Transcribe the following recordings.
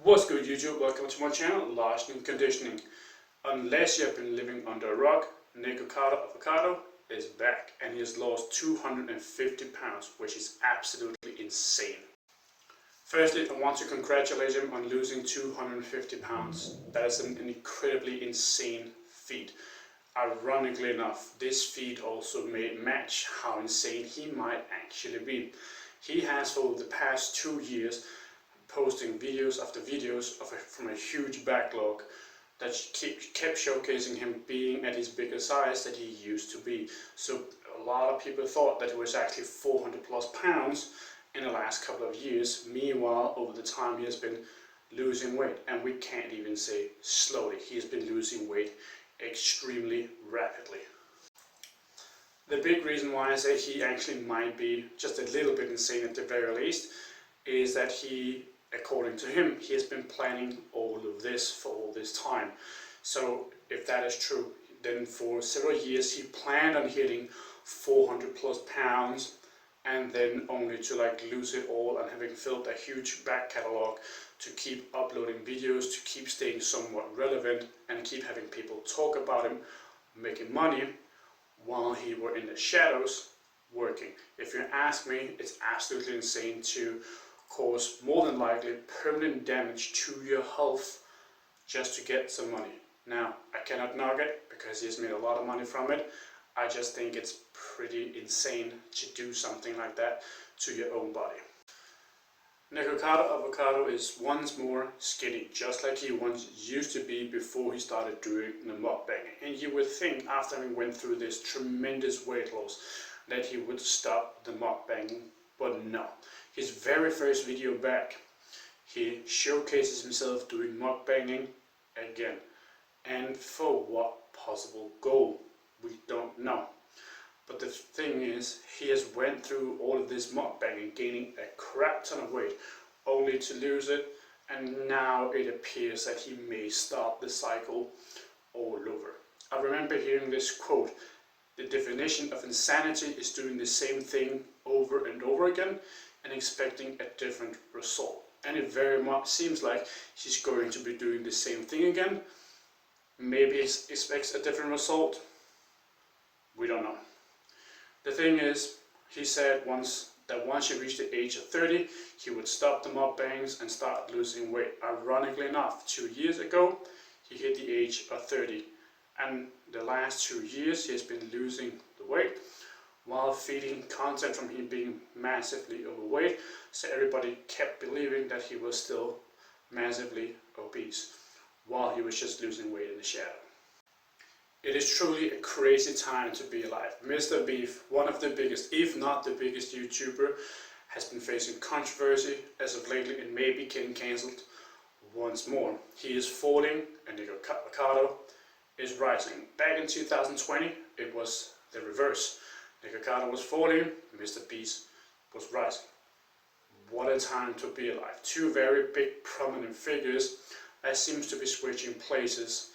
What's good YouTube? Welcome to my channel, Large New Conditioning. Unless you have been living under a rock, Nikocado Avocado is back and he has lost 250 pounds, which is absolutely insane. Firstly, I want to congratulate him on losing 250 pounds. That is an incredibly insane feat. Ironically enough, this feat also may match how insane he might actually be. He has for the past 2 years posting videos after videos from a huge backlog that kept showcasing him being at his bigger size that he used to be. So a lot of people thought that he was actually 400 plus pounds in the last couple of years. Meanwhile, over the time he has been losing weight, and we can't even say slowly. He has been losing weight extremely rapidly. The big reason why I say he actually might be just a little bit insane at the very least is that according to him, he has been planning all of this for all this time. So if that is true, then for several years he planned on hitting 400 plus pounds and then only to lose it all, and having filled a huge back catalog to keep uploading videos, to keep staying somewhat relevant and keep having people talk about him, making money while he were in the shadows working. If you ask me, it's absolutely insane to cause more than likely permanent damage to your health just to get some money. Now, I cannot knock it because he has made a lot of money from it. I just think it's pretty insane to do something like that to your own body. Nikocado Avocado is once more skinny, just like he once used to be before he started doing the mukbanging. And you would think after he went through this tremendous weight loss that he would stop the mukbanging, but no. His very first video back, he showcases himself doing mukbanging again. And for what possible goal? We don't know. But the thing is, he has went through all of this mukbanging, gaining a crap ton of weight, only to lose it, and now it appears that he may start the cycle all over. I remember hearing this quote: the definition of insanity is doing the same thing over and over again and expecting a different result. And it very much seems like he's going to be doing the same thing again. Maybe he expects a different result. We don't know. The thing is, he said once he reached the age of 30, he would stop the mukbangs and start losing weight. Ironically enough, 2 years ago, he hit the age of 30. And the last 2 years, he has been losing the weight while feeding content from him being massively overweight. So everybody kept believing that he was still massively obese while he was just losing weight in the shadow. It is truly a crazy time to be alive. Mr. Beef, one of the biggest, if not the biggest YouTuber, has been facing controversy as of lately and may be getting cancelled once more. He is falling and Nicocado is rising. Back in 2020, it was the reverse. Nicocado was falling, Mr. Beast was rising. What a time to be alive. Two very big prominent figures that seems to be switching places.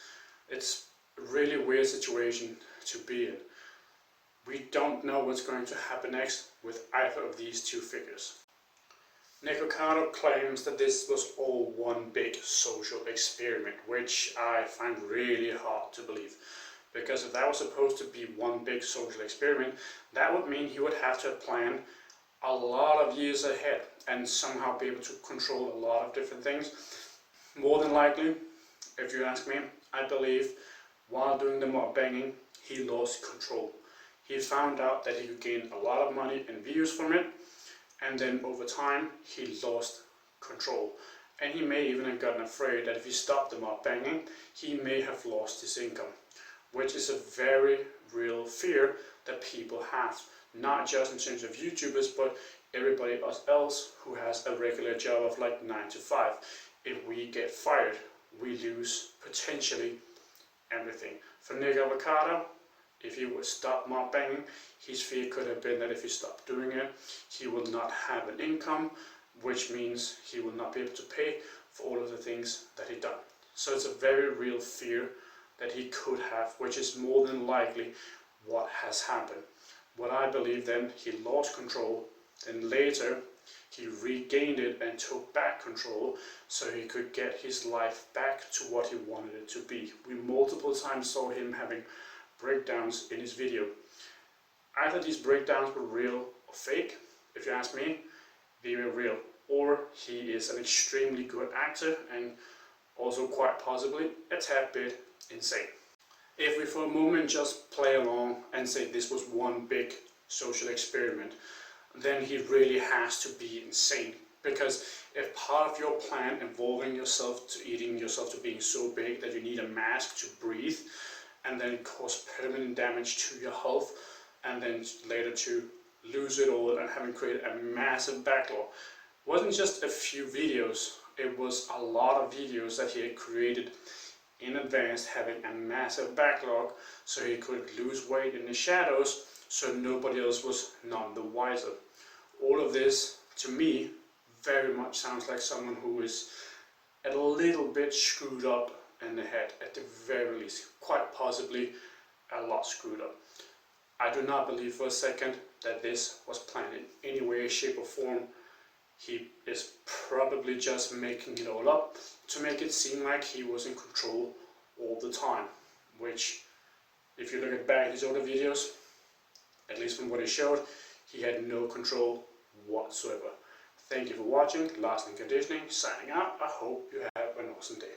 It's a really weird situation to be in. We don't know what's going to happen next with either of these two figures. Nikocado claims that this was all one big social experiment, which I find really hard to believe. Because if that was supposed to be one big social experiment, that would mean he would have to plan a lot of years ahead and somehow be able to control a lot of different things. More than likely, if you ask me, I believe while doing the mukbanging, he lost control. He found out that he could gain a lot of money and views from it, and then over time, he lost control. And he may even have gotten afraid that if he stopped the mukbanging, he may have lost his income, which is a very real fear that people have, not just in terms of YouTubers, but everybody else who has a regular job of like 9 to 5. If we get fired, we lose potentially everything. For Nikocado, if he would stop mukbanging, his fear could have been that if he stopped doing it, he will not have an income, which means he will not be able to pay for all of the things that he done. So it's a very real fear that he could have, which is more than likely what has happened. What I believe then, he lost control, then later He regained it and took back control so he could get his life back to what he wanted it to be. We multiple times saw him having breakdowns in his video. Either these breakdowns were real or fake. If you ask me, they were real. Or he is an extremely good actor and also quite possibly a tad bit insane. If we for a moment just play along and say this was one big social experiment, then he really has to be insane. Because if part of your plan involving yourself to eating yourself to being so big that you need a mask to breathe, and then cause permanent damage to your health, and then later to lose it all and having created a massive backlog, wasn't just a few videos, it was a lot of videos that he had created in advance, having a massive backlog so he could lose weight in the shadows so nobody else was none the wiser. All of this, to me, very much sounds like someone who is a little bit screwed up in the head, at the very least, quite possibly a lot screwed up. I do not believe for a second that this was planned in any way, shape or form. He is probably just making it all up to make it seem like he was in control all the time, which, if you look at back his older videos, at least from what he showed, he had no control whatsoever. Thank you for watching. Last in Conditioning, signing out. I hope you have an awesome day.